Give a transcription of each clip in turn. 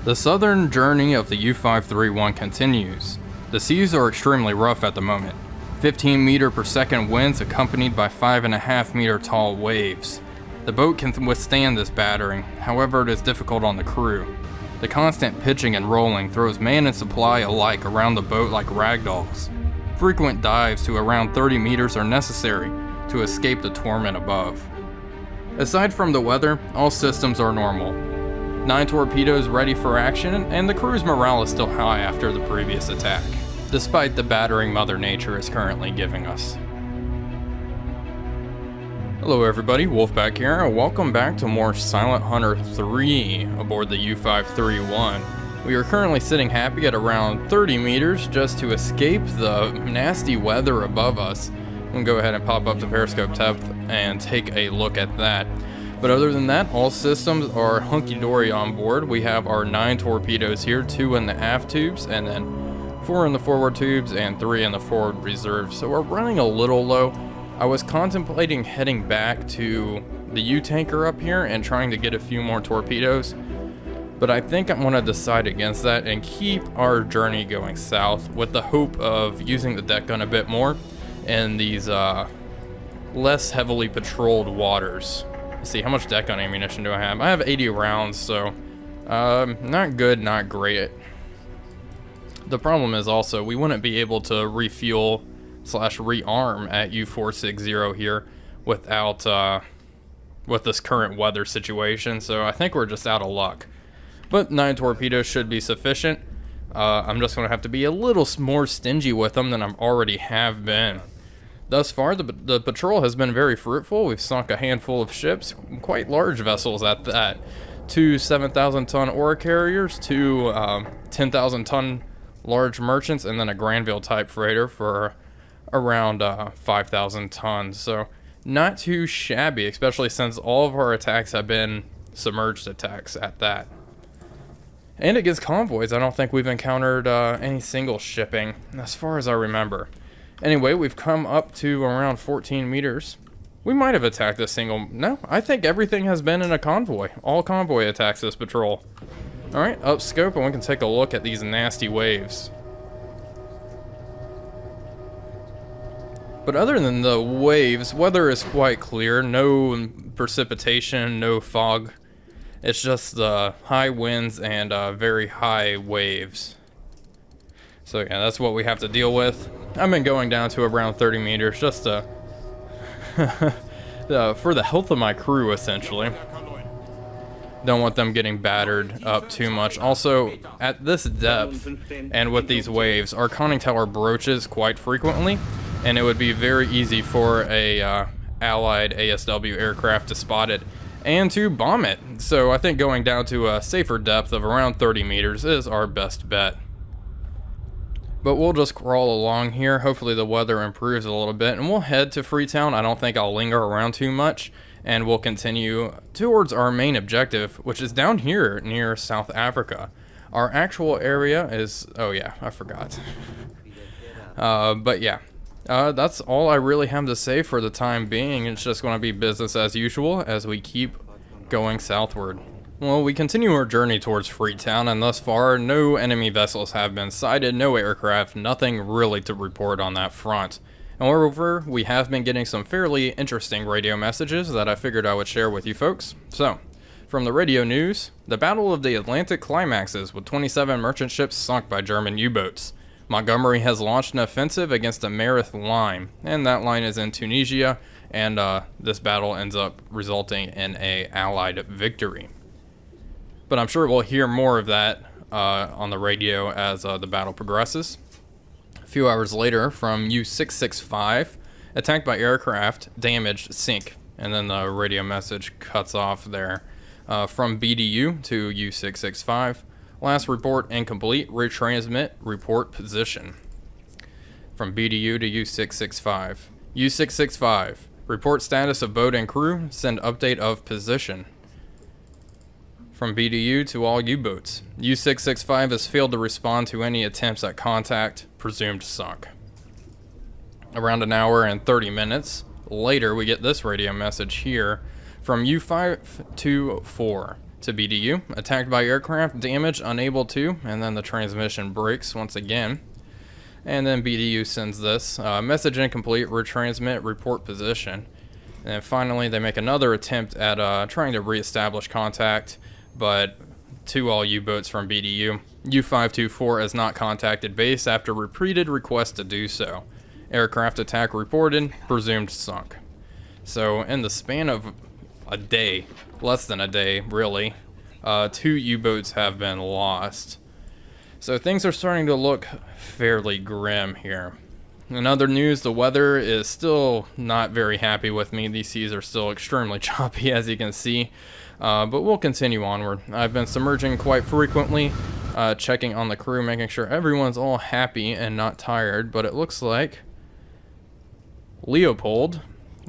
The southern journey of the U-531 continues. The seas are extremely rough at the moment. 15 meter per second winds accompanied by 5.5 meter tall waves. The boat can withstand this battering, however it is difficult on the crew. The constant pitching and rolling throws man and supply alike around the boat like ragdolls. Frequent dives to around 30 meters are necessary to escape the torment above. Aside from the weather, all systems are normal. 9 torpedoes ready for action, and the crew's morale is still high after the previous attack, despite the battering Mother Nature is currently giving us. Hello everybody, Wolf back here, and welcome back to more Silent Hunter 3 aboard the U-531. We are currently sitting happy at around 30 meters just to escape the nasty weather above us. We'll go ahead and pop up the periscope depth and take a look at that. But other than that, all systems are hunky-dory on board. We have our 9 torpedoes here, 2 in the aft tubes, and then 4 in the forward tubes, and 3 in the forward reserve. So we're running a little low. I was contemplating heading back to the U-tanker up here and trying to get a few more torpedoes, but I think I'm going to decide against that and keep our journey going south with the hope of using the deck gun a bit more in these less heavily patrolled waters. Let's see, how much deck gun ammunition do I have? I have 80 rounds, so not good, not great. The problem is also we wouldn't be able to refuel / rearm at U-460 here without with this current weather situation, so I think we're just out of luck. But 9 torpedoes should be sufficient. I'm just going to have to be a little more stingy with them than I already have been. Thus far, the patrol has been very fruitful. We've sunk a handful of ships, quite large vessels at that. 2 7,000-ton ore carriers, 2 10,000-ton large merchants, and then a Granville-type freighter for around 5,000 tons. So not too shabby, especially since all of our attacks have been submerged attacks at that. And against convoys, I don't think we've encountered any single shipping, as far as I remember. Anyway, we've come up to around 14 meters. We might have attacked a single... No, I think everything has been in a convoy. All convoy attacks this patrol. Alright, up scope, and we can take a look at these nasty waves. But other than the waves, weather is quite clear. No precipitation, no fog. It's just the high winds and very high waves. So yeah, that's what we have to deal with. I've been going down to around 30 meters just to for the health of my crew, essentially. Don't want them getting battered up too much. Also, at this depth and with these waves, our conning tower broaches quite frequently, and it would be very easy for a allied ASW aircraft to spot it and to bomb it. So I think going down to a safer depth of around 30 meters is our best bet. But we'll just crawl along here. Hopefully the weather improves a little bit, and we'll head to Freetown. I don't think I'll linger around too much, and we'll continue towards our main objective, which is down here near South Africa. Our actual area is... oh yeah, I forgot. But yeah. That's all I really have to say for the time being. It's just going to be business as usual as we keep going southward. Well, we continue our journey towards Freetown, and thus far, no enemy vessels have been sighted, no aircraft, nothing really to report on that front. Moreover, we have been getting some fairly interesting radio messages that I figured I would share with you folks. So, from the radio news, the Battle of the Atlantic climaxes with 27 merchant ships sunk by German U-boats. Montgomery has launched an offensive against the Mareth line, and that line is in Tunisia, and this battle ends up resulting in a Allied victory. But I'm sure we'll hear more of that on the radio as the battle progresses. A few hours later, from U-665, attacked by aircraft, damaged, sink, and then the radio message cuts off there. From BDU to U-665. Last report incomplete. Retransmit report position. From BDU to U-665. U-665. Report status of boat and crew. Send update of position. From BDU to all U-boats. U-665 has failed to respond to any attempts at contact. Presumed sunk. Around an hour and 30 minutes later, we get this radio message here from U-524. to BDU. Attacked by aircraft, damage, unable to, and then the transmission breaks once again. And then BDU sends this, message incomplete, retransmit, report position. And then finally they make another attempt at trying to reestablish contact, but to all U-boats from BDU. U-524 has not contacted base after repeated requests to do so. Aircraft attack reported, presumed sunk. So in the span of a day, less than a day really, 2 U-boats have been lost. So things are starting to look fairly grim here. In other news, the weather is still not very happy with me. These seas are still extremely choppy, as you can see. But we'll continue onward. I've been submerging quite frequently, checking on the crew, making sure everyone's all happy and not tired. But it looks like Leopold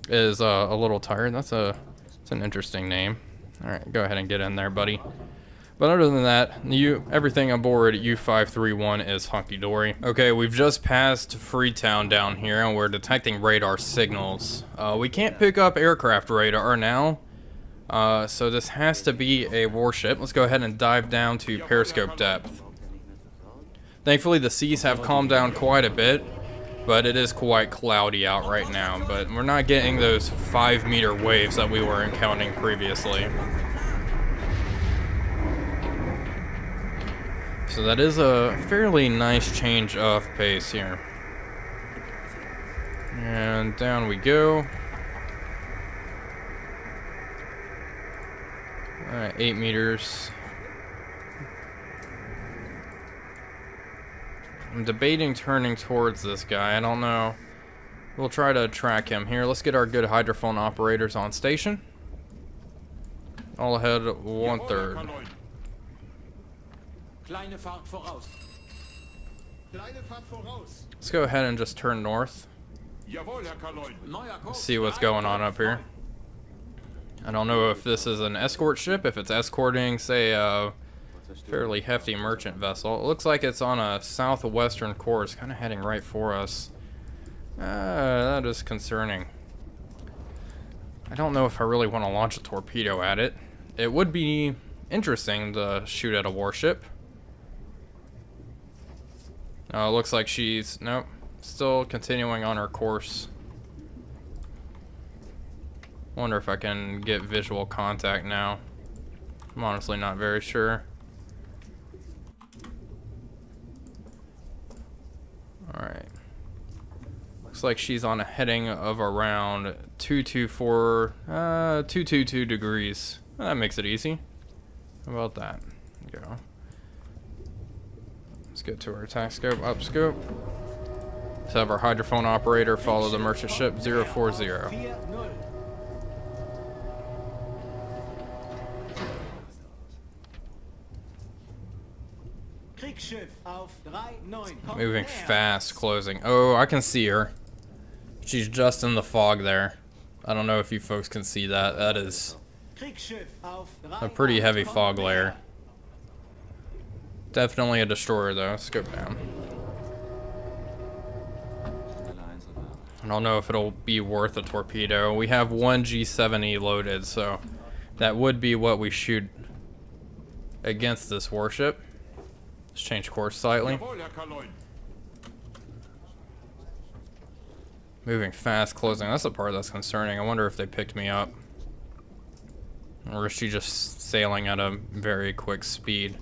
is a little tired. That's an interesting name. All right, go ahead and get in there, buddy. But other than that, everything aboard U-531 is hunky-dory. Okay, we've just passed Freetown down here, and we're detecting radar signals. We can't pick up aircraft radar now, so this has to be a warship. Let's go ahead and dive down to periscope depth. Thankfully, the seas have calmed down quite a bit, but it is quite cloudy out right now. But we're not getting those 5-meter waves that we were encountering previously. So that is a fairly nice change of pace here. And down we go. Alright, 8 meters. I'm debating turning towards this guy. I don't know. We'll try to track him here. Let's get our good hydrophone operators on station. All ahead 1/3. Let's go ahead and just turn north. See what's going on up here. I don't know if this is an escort ship, if it's escorting, say, a fairly hefty merchant vessel. It looks like it's on a southwestern course, kind of heading right for us. That is concerning. I don't know if I really want to launch a torpedo at it. It would be interesting to shoot at a warship. Looks like she's, nope, still continuing on her course. Wonder if I can get visual contact now. I'm honestly not very sure. Alright. Looks like she's on a heading of around 222 degrees. Well, that makes it easy. How about that? Go. Let's get to our attack scope, up scope. Let's have our hydrophone operator follow the merchant ship 040. Moving fast, closing. Oh, I can see her. She's just in the fog there. I don't know if you folks can see that. That is a pretty heavy fog layer. Definitely a destroyer though. Scope down. I don't know if it'll be worth a torpedo. We have one G7E loaded, so that would be what we shoot against this warship. Let's change course slightly. Moving fast, closing. That's the part that's concerning. I wonder if they picked me up. Or is she just sailing at a very quick speed?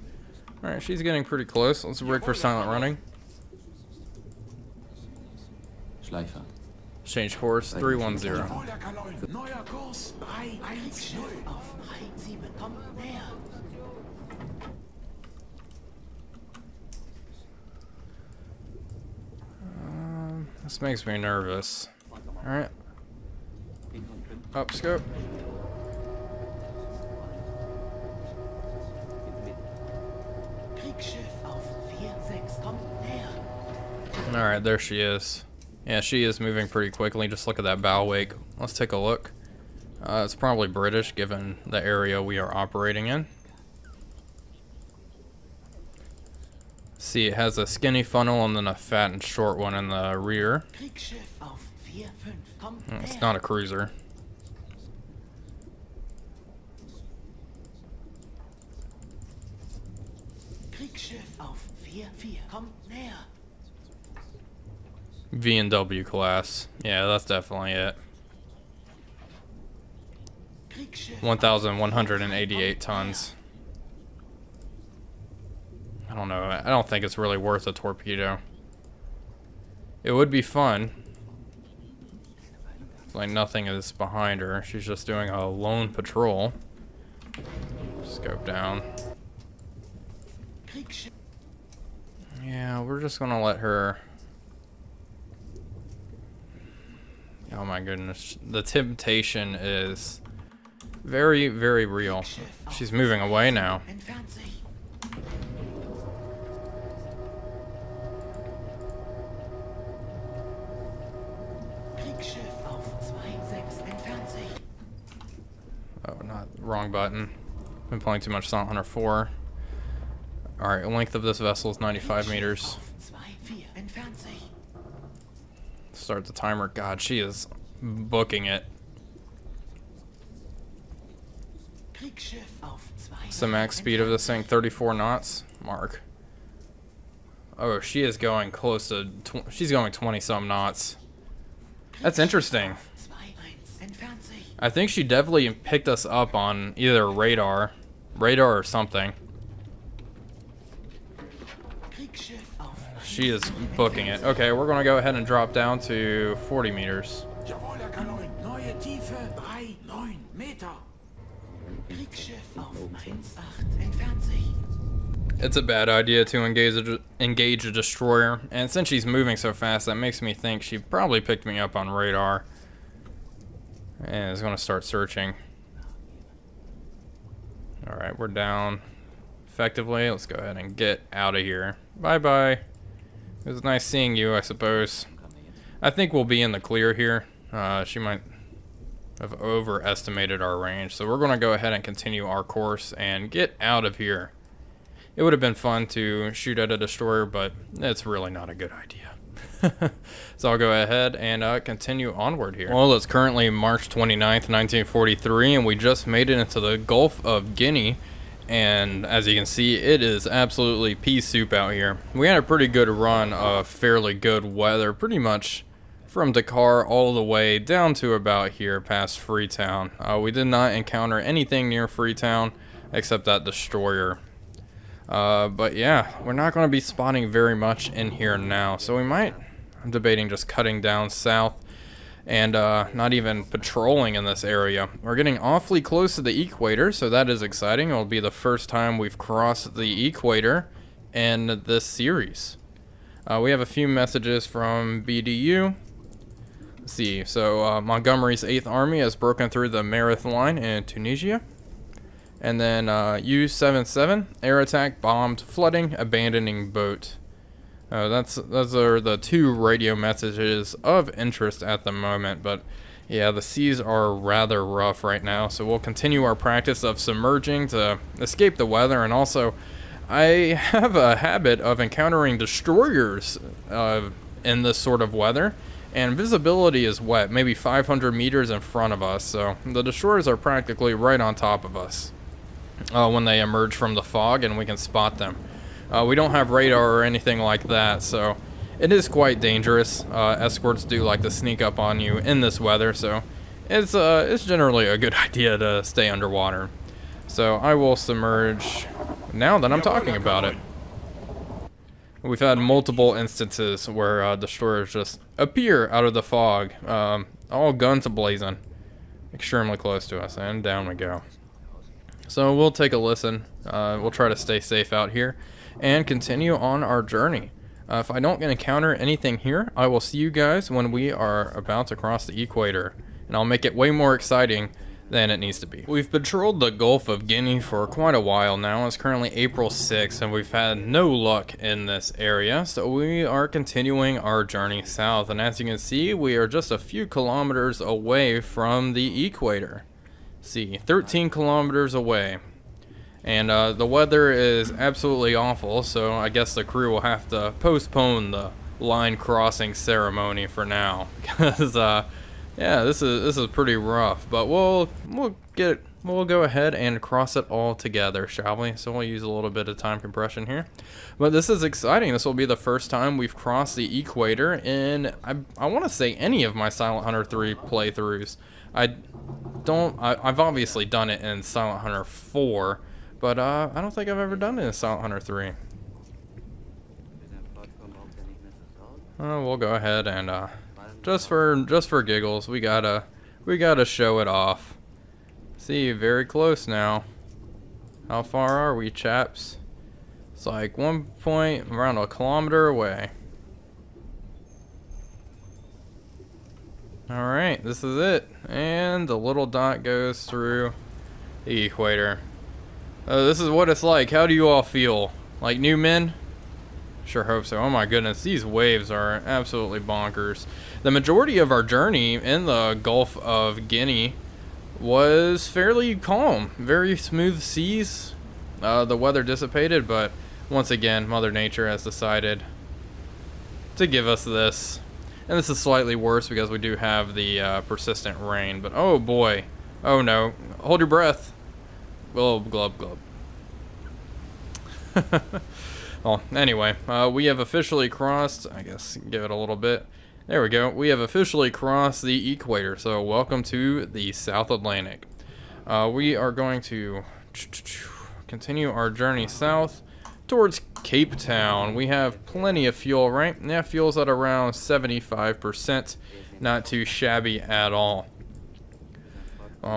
Alright, she's getting pretty close. Let's break for silent running. Change course, 310. This makes me nervous. Alright. Up scope. Alright, there she is. Yeah, she is moving pretty quickly. Just look at that bow wake. Let's take a look. It's probably British, given the area we are operating in. See, it has a skinny funnel and then a fat and short one in the rear. It's not a cruiser. V&W class. Yeah, that's definitely it. 1,188 tons. I don't know. I don't think it's really worth a torpedo. It would be fun. Like nothing is behind her. She's just doing a lone patrol. Scope down. Yeah, we're just gonna let her. Oh my goodness. The temptation is very, very real. She's moving away now. Oh, not wrong button. Been playing too much Silent Hunter 4. Alright, length of this vessel is 95 meters. Start the timer. God, she is booking it. What's the max speed of this thing? 34 knots? Mark. Oh, she is going close to... she's going 20-some knots. That's interesting. I think she definitely picked us up on either radar or something. She is booking it. Okay, we're gonna go ahead and drop down to 40 meters. It's a bad idea to engage a destroyer, and since she's moving so fast, that makes me think she probably picked me up on radar and is gonna start searching. Alright, we're down effectively. Let's go ahead and get out of here. Bye bye. It was nice seeing you, I suppose. I think we'll be in the clear here. She might have overestimated our range, so we're going to go ahead and continue our course and get out of here. It would have been fun to shoot at a destroyer, but it's really not a good idea. So I'll go ahead and continue onward here. Well, it's currently March 29th, 1943, and we just made it into the Gulf of Guinea. And as you can see, it is absolutely pea soup out here. We had a pretty good run of fairly good weather, pretty much from Dakar all the way down to about here past Freetown. We did not encounter anything near Freetown except that destroyer. But yeah, we're not going to be spotting very much in here now. So we might, I'm debating just cutting down south and not even patrolling in this area. We're getting awfully close to the equator, so that is exciting. It'll be the first time we've crossed the equator in this series. We have a few messages from BDU. Let's see, so Montgomery's 8th Army has broken through the Mareth line in Tunisia. And then U-77, air attack, bombed, flooding, abandoning boat. Those are the two radio messages of interest at the moment, but yeah, the seas are rather rough right now, so we'll continue our practice of submerging to escape the weather. And also, I have a habit of encountering destroyers in this sort of weather, and visibility is wet, maybe 500 meters in front of us, so the destroyers are practically right on top of us when they emerge from the fog, and we can spot them. We don't have radar or anything like that, so it is quite dangerous. Escorts do like to sneak up on you in this weather, so it's generally a good idea to stay underwater. So I will submerge now that I'm talking about it. We've had multiple instances where destroyers just appear out of the fog, all guns ablazing, extremely close to us, and down we go. So we'll take a listen. We'll try to stay safe out here and continue on our journey. If I don't encounter anything here, I will see you guys when we are about to cross the equator, and I'll make it way more exciting than it needs to be. We've patrolled the Gulf of Guinea for quite a while now. It's currently April 6th, and we've had no luck in this area, so we are continuing our journey south. And as you can see, we are just a few kilometers away from the equator. See, 13 kilometers away. And the weather is absolutely awful, so I guess the crew will have to postpone the line crossing ceremony for now, because yeah, this is pretty rough. But we'll get we'll go ahead and cross it all together, shall we? So we'll use a little bit of time compression here. But this is exciting. This will be the first time we've crossed the equator in, I want to say, any of my Silent Hunter 3 playthroughs. I've obviously done it in Silent Hunter 4, but I don't think I've ever done it in Silent Hunter 3. We'll go ahead and just for giggles, we gotta show it off. See, very close now. How far are we, chaps? It's like around a kilometer away. Alright, this is it. And the little dot goes through the equator. This is what it's like. How do you all feel? Like new men? Sure hope so. Oh my goodness, these waves are absolutely bonkers. The majority of our journey in the Gulf of Guinea was fairly calm. Very smooth seas. The weather dissipated, but once again, Mother Nature has decided to give us this. And this is slightly worse because we do have the persistent rain. But oh boy. Oh no. Hold your breath. Glub, glub, glub. Well, anyway, we have officially crossed, I guess, give it a little bit. There we go. We have officially crossed the equator, so welcome to the South Atlantic. We are going to continue our journey south towards Cape Town. We have plenty of fuel, right? Yeah, fuel's at around 75%. Not too shabby at all.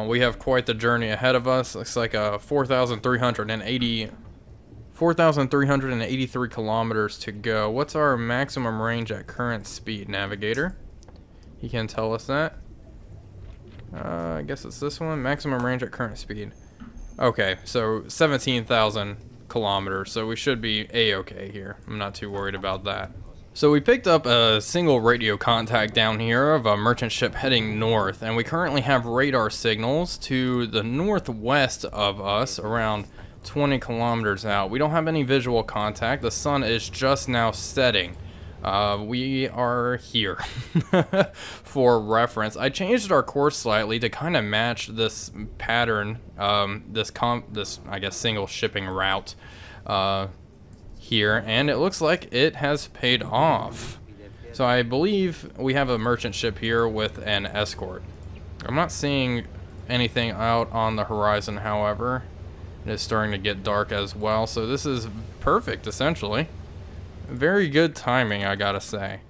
We have quite the journey ahead of us. Looks like 4,383 kilometers to go. What's our maximum range at current speed, navigator? He can tell us that. I guess it's this one. Maximum range at current speed. Okay, so 17,000 kilometers. So we should be a-okay here. I'm not too worried about that. So we picked up a single radio contact down here of a merchant ship heading north, and we currently have radar signals to the northwest of us, around 20 kilometers out. We don't have any visual contact. The sun is just now setting. We are here. For reference, I changed our course slightly to kind of match this pattern, this I guess single shipping route here, and it looks like it has paid off. So I believe we have a merchant ship here with an escort. I'm not seeing anything out on the horizon, however. It is starting to get dark as well, so this is perfect, essentially. Very good timing, I gotta say.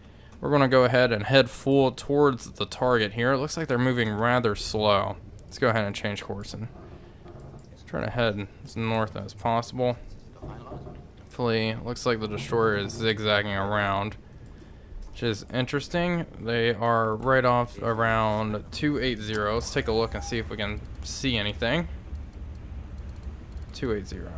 We're gonna go ahead and head full towards the target here. It looks like they're moving rather slow. Let's go ahead and change course and try to head as north as possible. Hopefully, it looks like the destroyer is zigzagging around, which is interesting. They are right off around 280. Let's take a look and see if we can see anything. 280.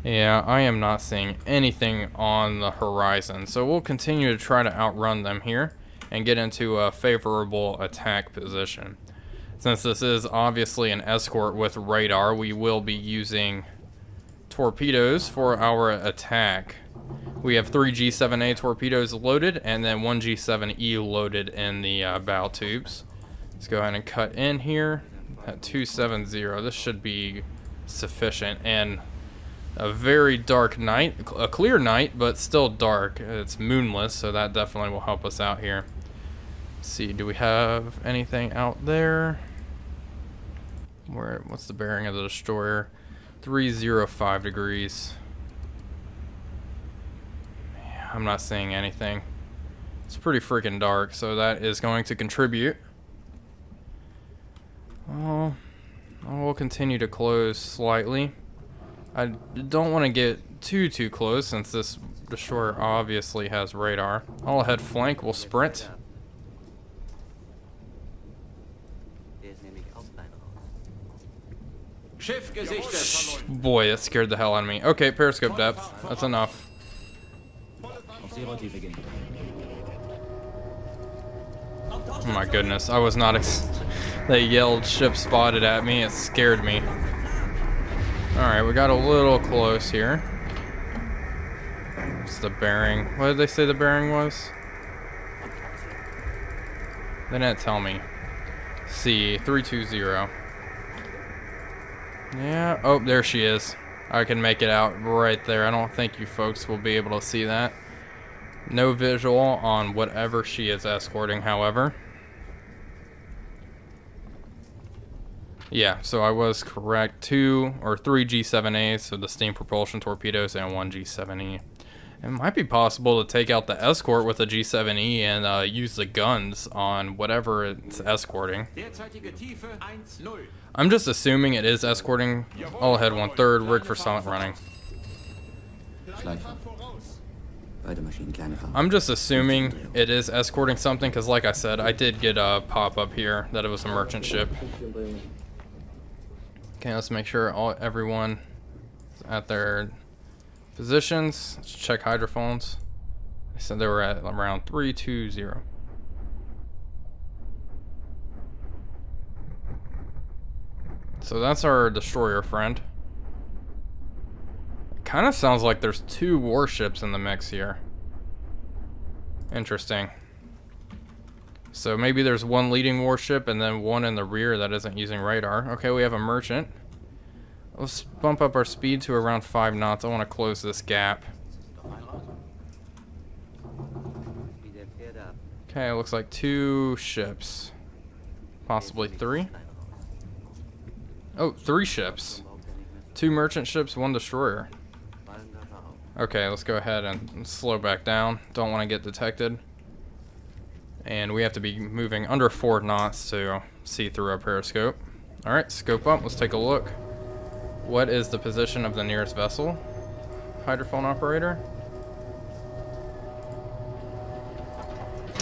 Yeah, I am not seeing anything on the horizon, so we'll continue to try to outrun them here and get into a favorable attack position. Since this is obviously an escort with radar, we will be using torpedoes for our attack. We have 3 G7A torpedoes loaded and then 1 G7E loaded in the bow tubes. Let's go ahead and cut in here at 270. This should be sufficient, and a very dark night, a clear night, but still dark. It's moonless, so that definitely will help us out here. Let's see, do we have anything out there? What's the bearing of the destroyer? 305 degrees. Yeah, I'm not seeing anything. It's pretty freaking dark, so that is going to contribute. Oh, we'll continue to close slightly. I don't want to get too close since this destroyer obviously has radar. All ahead flank will sprint. Boy, that scared the hell out of me. Okay, periscope depth. That's enough. Oh my goodness, I was not they yelled ship spotted at me. It scared me. Alright, we got a little close here. What's the bearing? What did they say the bearing was? They didn't tell me. C 320. Yeah, oh, there she is. I can make it out right there. I don't think you folks will be able to see that. No visual on whatever she is escorting, however. Yeah, so I was correct. 2 or 3 G7As, so the steam propulsion torpedoes, and 1 G7E. It might be possible to take out the escort with a G7E and use the guns on whatever it's escorting. I'm just assuming it is escorting. All ahead 1/3, rig for silent running. I'm just assuming it is escorting something because, like I said, I did get a pop-up here that it was a merchant ship. Okay, let's make sure everyone is at their positions. Let's check hydrophones. They said they were at around 320. So that's our destroyer friend. Kind of sounds like there's 2 warships in the mix here. Interesting. So maybe there's 1 leading warship and then 1 in the rear that isn't using radar. Okay, we have a merchant. Let's bump up our speed to around 5 knots. I want to close this gap. Okay, it looks like 2 ships. Possibly 3. Oh, 3 ships. 2 merchant ships, 1 destroyer. Okay, let's go ahead and slow back down. Don't want to get detected. And we have to be moving under 4 knots to see through our periscope. Alright, scope up. Let's take a look. What is the position of the nearest vessel? Hydrophone operator?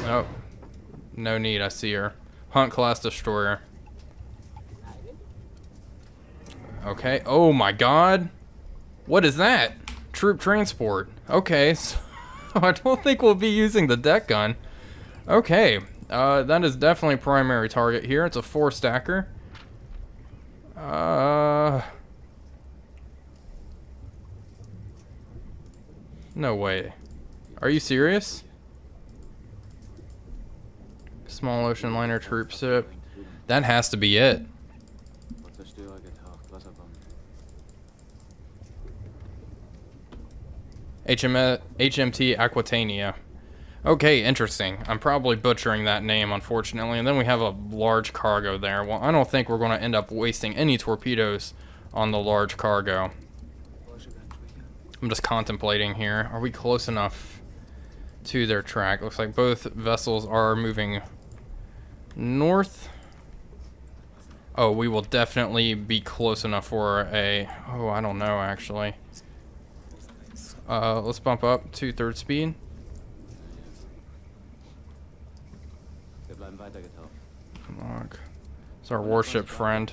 Oh, no need. I see her. Hunt class destroyer. Okay. Oh my god. What is that? Troop transport. Okay. So I don't think we'll be using the deck gun. Okay. That is definitely primary target here. It's a 4-stacker. No way. Are you serious? Small ocean liner troop ship. That has to be it. HMT Aquitania. Okay, interesting. I'm probably butchering that name, unfortunately. And then we have a large cargo there. Well, I don't think we're going to end up wasting any torpedoes on the large cargo. I'm just contemplating here. Are we close enough to their track? Looks like both vessels are moving north. Oh, we will definitely be close enough for a... Oh, I don't know, actually. Let's bump up to 3rd speed. Look. It's our warship friend.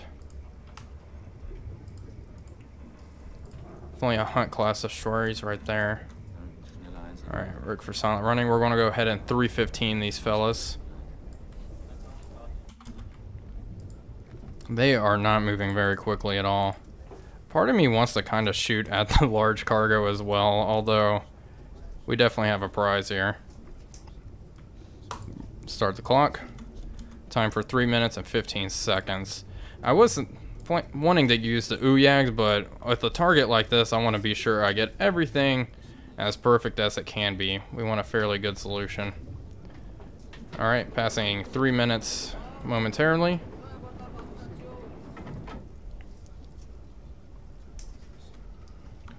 Only a Hunt class destroyer. He's right there. Alright, rig for silent running. We're going to go ahead and 315 these fellas. They are not moving very quickly at all. Part of me wants to kind of shoot at the large cargo as well, although we definitely have a prize here. Start the clock. Time for 3 minutes and 15 seconds. I wasn't wanting to use the UYAGs, but with a target like this, I want to be sure I get everything as perfect as it can be. We want a fairly good solution. Alright, passing 3 minutes momentarily.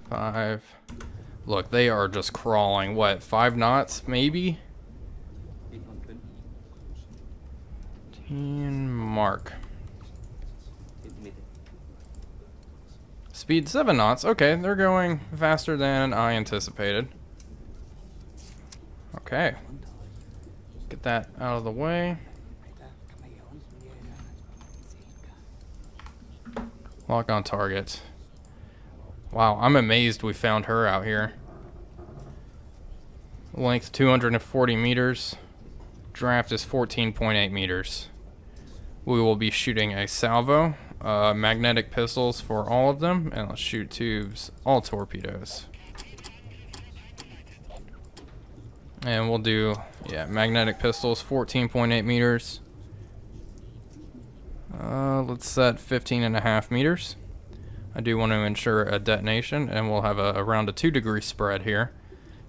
Five. Look, they are just crawling. What, 5 knots, maybe? Mark. Speed 7 knots. Okay, they're going faster than I anticipated. Okay. Get that out of the way. Lock on target. Wow, I'm amazed we found her out here. Length 240 meters. Draft is 14.8 meters. We will be shooting a salvo. Magnetic pistols for all of them. And let's shoot tubes. All torpedoes. And we'll do, yeah, magnetic pistols, 14.8 meters. Let's set 15.5 meters. I do want to ensure a detonation, and we'll have around a 2-degree spread here.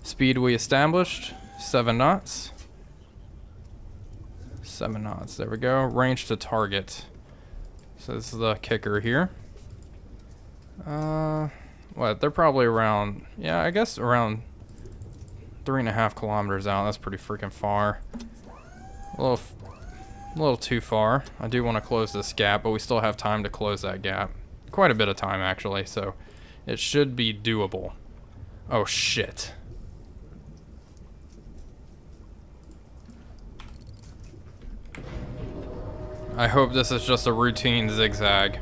Speed we established, 7 knots. 7 knots, there we go. Range to target. So this is the kicker here. What, they're probably around, yeah, I guess around 3.5 kilometers out. That's pretty freaking far. A little too far. I do want to close this gap, but we still have time to close that gap. Quite a bit of time, actually, so it should be doable. Oh, shit. I hope this is just a routine zigzag.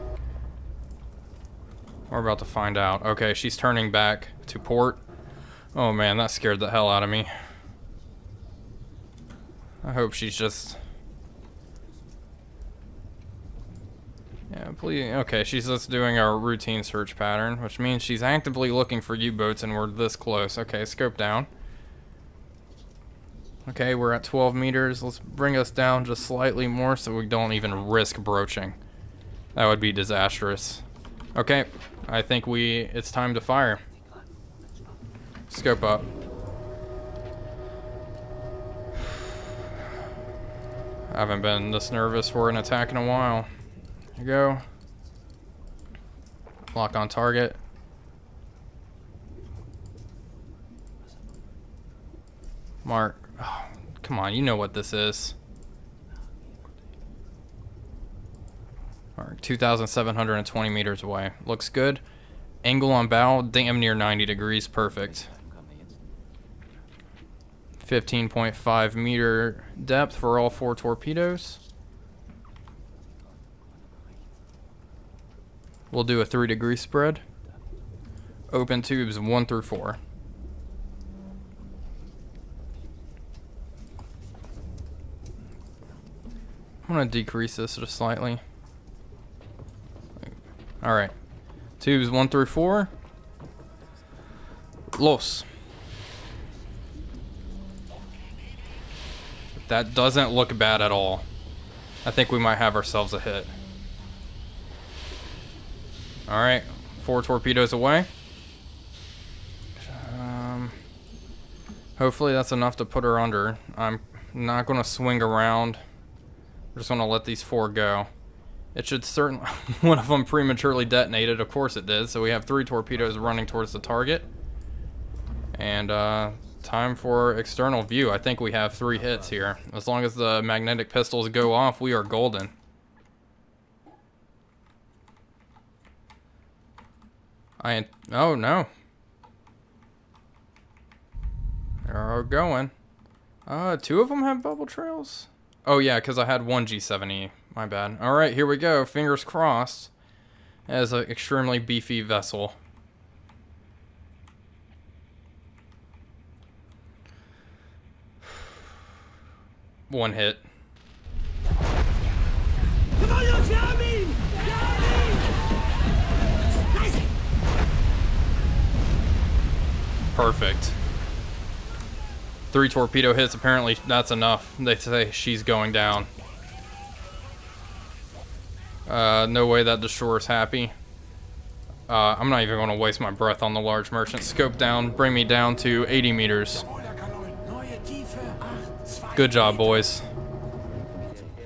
We're about to find out. Okay, she's turning back to port. Oh man, that scared the hell out of me. I hope she's just... Yeah, please. Okay, she's just doing our routine search pattern, which means she's actively looking for U-boats and we're this close. Okay, scope down. Okay, we're at 12 meters. Let's bring us down just slightly more so we don't even risk broaching. That would be disastrous. Okay, I think it's time to fire. Scope up. I haven't been this nervous for an attack in a while. Here you go. Lock on target. Mark. Oh, come on, you know what this is. Mark, 2,720 meters away. Looks good. Angle on bow, damn near 90 degrees. Perfect. 15.5 meter depth for all 4 torpedoes. We'll do a 3-degree spread. Open tubes 1 through 4. I'm gonna decrease this just slightly. Alright. Tubes 1 through 4. Los. That doesn't look bad at all. I think we might have ourselves a hit. Alright. 4 torpedoes away. Hopefully that's enough to put her under. I'm not going to swing around. I'm just going to let these 4 go. It should certainly... One of them prematurely detonated. Of course it did. So we have 3 torpedoes running towards the target. And time for external view. I think we have 3 hits here. As long as the magnetic pistols go off, we are golden. Oh no. They're going. 2 of them have bubble trails? Oh yeah, because I had 1 G7E. My bad. Alright, here we go. Fingers crossed. As an extremely beefy vessel. One hit. Perfect. 3 torpedo hits, apparently that's enough. They say she's going down. No way that destroyer's happy. I'm not even going to waste my breath on the large merchant. Scope down, bring me down to 80 meters. Good job, boys.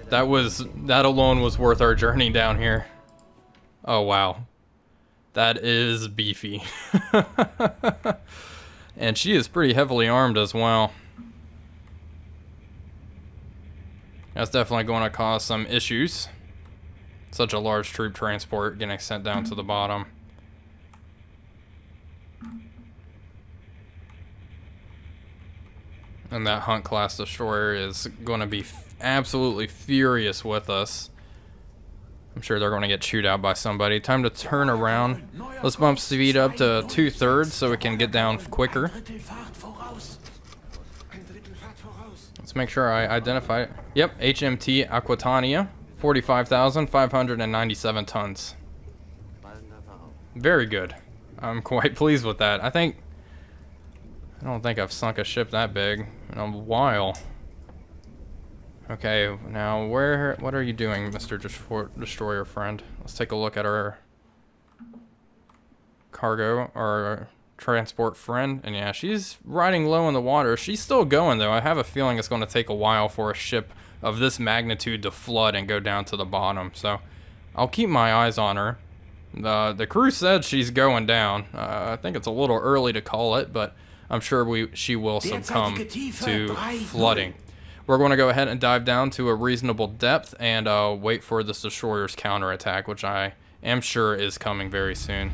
That alone was worth our journey down here. Oh, wow. That is beefy. And she is pretty heavily armed as well. That's definitely going to cause some issues. Such a large troop transport getting sent down to the bottom. And that Hunt class destroyer is going to be absolutely furious with us. I'm sure they're going to get chewed out by somebody. Time to turn around. Let's bump speed up to 2/3 so we can get down quicker. Let's make sure I identify it. Yep, HMT Aquitania, 45,597 tons. Very good. I'm quite pleased with that. I don't think I've sunk a ship that big in a while. Okay, now what are you doing, Mr. Destroyer friend? Let's take a look at our cargo or transport friend. And yeah, she's riding low in the water. She's still going though. I have a feeling it's going to take a while for a ship of this magnitude to flood and go down to the bottom. So I'll keep my eyes on her. The crew said she's going down. I think it's a little early to call it, but I'm sure she will succumb to flooding. We're going to go ahead and dive down to a reasonable depth and wait for this destroyer's counterattack, which I am sure is coming very soon.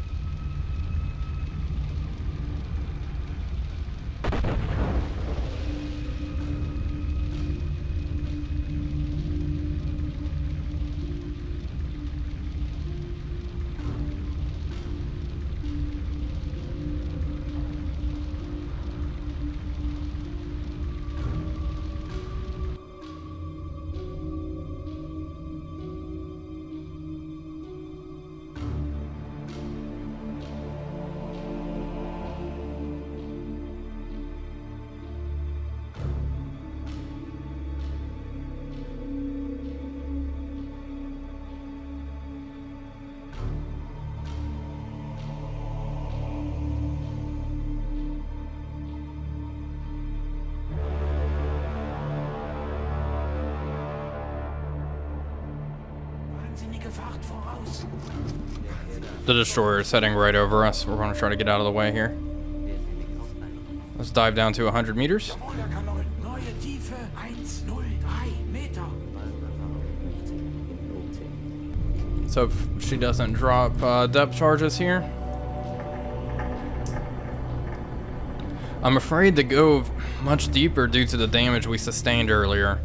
The destroyer is heading right over us. We're going to try to get out of the way here. Let's dive down to 100 meters. So if she doesn't drop depth charges here. I'm afraid to go much deeper due to the damage we sustained earlier.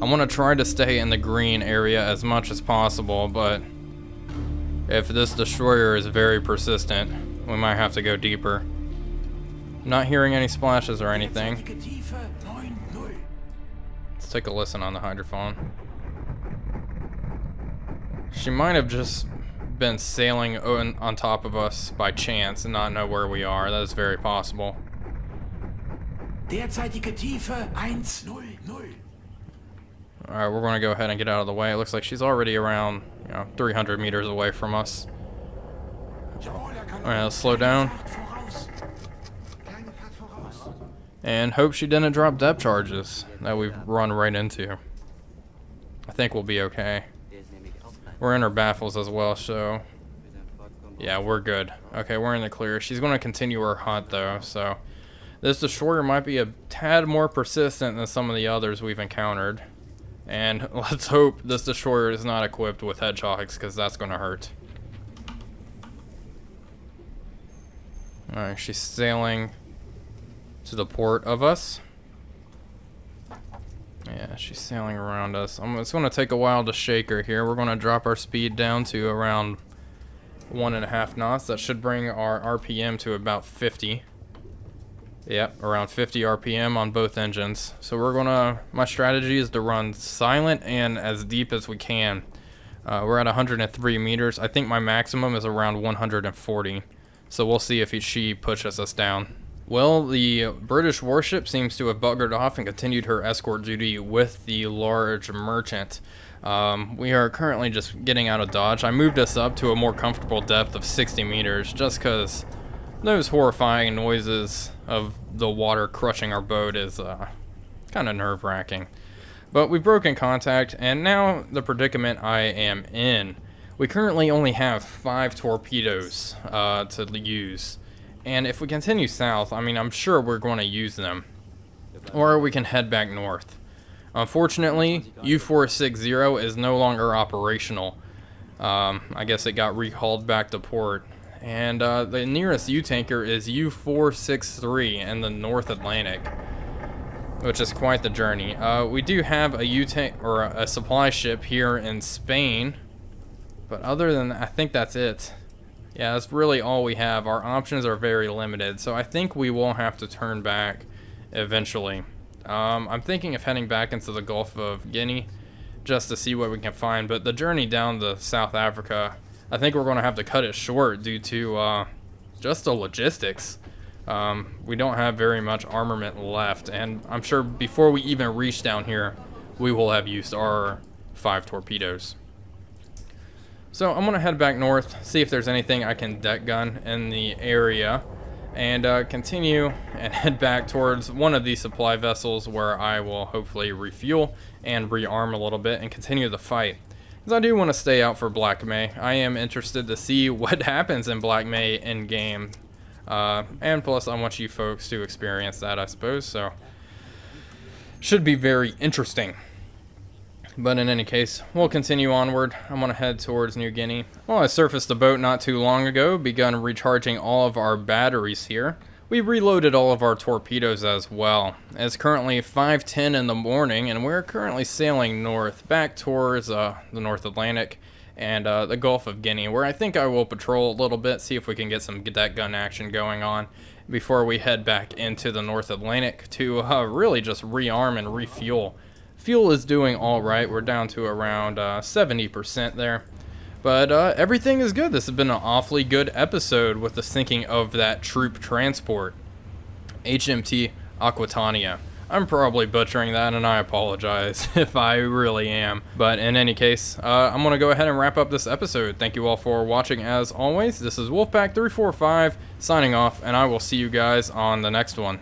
I want to try to stay in the green area as much as possible, but if this destroyer is very persistent, we might have to go deeper. Not hearing any splashes or anything. Let's take a listen on the hydrophone. She might have just been sailing on top of us by chance and not know where we are. That is very possible. Derzeitige Tiefe 100. Alright, we're going to go ahead and get out of the way. It looks like she's already around, 300 meters away from us. Alright, let's slow down. And hope she didn't drop depth charges that we've run right into. I think we'll be okay. We're in her baffles as well, so yeah, we're good. Okay, we're in the clear. She's going to continue her hunt though, so this destroyer might be a tad more persistent than some of the others we've encountered. And let's hope this destroyer is not equipped with hedgehogs, because that's going to hurt. Alright, she's sailing to the port of us. Yeah, she's sailing around us. It's going to take a while to shake her here. We're going to drop our speed down to around 1.5 knots. That should bring our RPM to about 50. Yep, around 50 RPM on both engines. So we're gonna, my strategy is to run silent and as deep as we can. We're at 103 meters. I think my maximum is around 140. So we'll see if she pushes us down. Well, the British warship seems to have buggered off and continued her escort duty with the large merchant. We are currently just getting out of Dodge. I moved us up to a more comfortable depth of 60 meters just because those horrifying noises of the water crushing our boat is kind of nerve-wracking. But we've broken contact, and now the predicament I am in. We currently only have 5 torpedoes to use. And if we continue south, I mean, I'm sure we're going to use them. Or we can head back north. Unfortunately, U-460 is no longer operational. I guess it got recalled back to port. And the nearest U-tanker is U-463 in the North Atlantic, which is quite the journey. We do have a U-tank or a supply ship here in Spain, but other than that, I think that's it. Yeah, that's really all we have. Our options are very limited, so I think we will have to turn back eventually. I'm thinking of heading back into the Gulf of Guinea just to see what we can find, but the journey down to South Africa, I think we're going to have to cut it short due to just the logistics. We don't have very much armament left, and I'm sure before we even reach down here, we will have used our 5 torpedoes. So I'm going to head back north, see if there's anything I can deck gun in the area, and continue and head back towards one of these supply vessels where I will hopefully refuel and rearm a little bit and continue the fight. Because I do want to stay out for Black May. I am interested to see what happens in Black May in game. And plus I want you folks to experience that, I suppose, so should be very interesting. But in any case, we'll continue onward. I'm going to head towards New Guinea. Well, I surfaced the boat not too long ago, begun recharging all of our batteries here. We reloaded all of our torpedoes as well. It's currently 5:10 in the morning, and we're currently sailing north, back towards the North Atlantic and the Gulf of Guinea, where I think I will patrol a little bit, see if we can get some deck gun action going on before we head back into the North Atlantic to really just rearm and refuel. Fuel is doing all right. We're down to around 70% there. But everything is good. This has been an awfully good episode with the sinking of that troop transport. HMT Aquitania. I'm probably butchering that, and I apologize if I really am. But in any case, I'm going to go ahead and wrap up this episode. Thank you all for watching as always. This is Wolfpack345 signing off, and I will see you guys on the next one.